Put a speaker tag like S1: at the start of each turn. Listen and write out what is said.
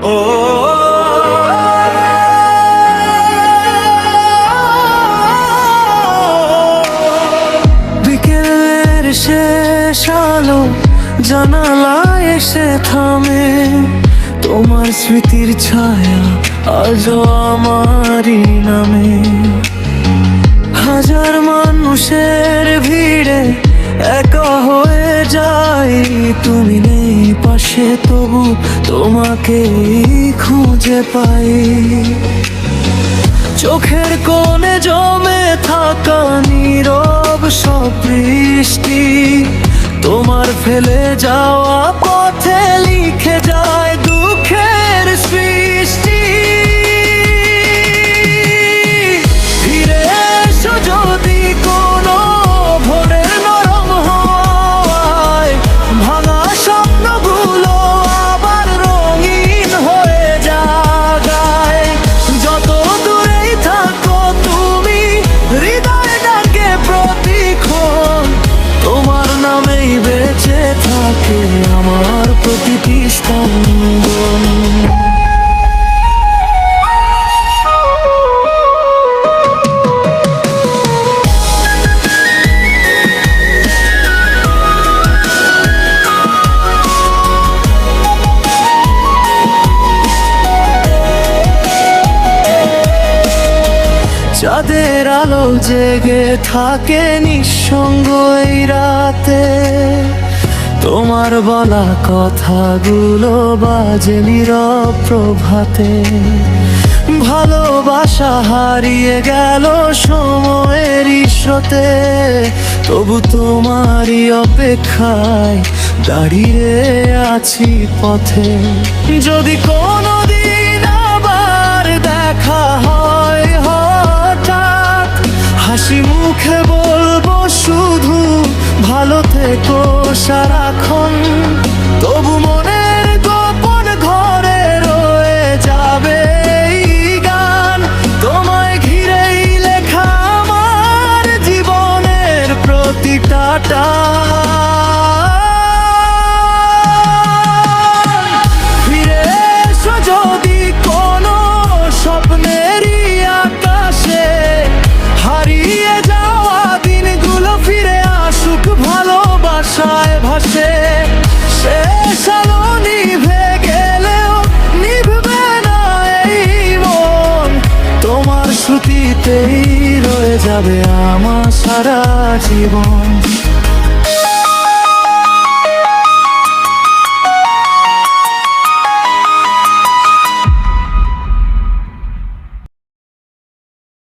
S1: ও বিকেলের শেষ আলো জানালায় এসে থামে, তোমার স্মৃতির ছায়া আজও আমারই নামে। হাজার মানুষের ভিড়ে একা হয়ে যাই, তুমি নেই পাশে তবু তোমাকে খুঁজে পাই। চোখের কোণে জমে থাকা নীরব সব বৃষ্টি, তোমার ফেলে যাওয়া পথে লিখে যায় দুঃখের সৃষ্টি। ফিরে এসো যদি কোনো ভোরের নরম হওয়ায়, ভাঙা স্বপ্নগুলো আবার রঙিন হয়ে জাগায়। যত দূরেই থাকো তুমি, হৃদয় ডাকে প্রতিক্ষণ, তোমার নামেই বেঁচে থাকে আমার প্রতিটি স্পন্দন। চাঁদের আলো জেগে থাকে নিঃসঙ্গ এই রাতে, তোমার বলা কথাগুলো বাজে নীরব প্রভাতে। ভালোবাসা হারিয়ে গেল সময়ের স্রোতে, তবু তোমারই অপেক্ষায় দাঁড়িয়ে আছি পথে। যদি কোনোদিন আবার দেখা হয় হঠাৎ, হাসি মুখে বলবো শুধু ভালো থেকো সারাক্ষণ। তবু মনের গোপন ঘরে রয়ে যাবে এই গান, তোমায় ঘিরেই লেখা আমার জীবনের প্রতিটা টান। ফিরে এসো যদি কোনো স্বপ্নেরই আকাশে, হারিয়ে যাওয়া দিনগুলো ফিরে আসুক ভালোবাসায় ভাসে। শেষ আলো নিভে গেলেও নিভবে না এই মন, তোমার স্মৃতিতেই রয়ে যাবে আমার সারা জীবন।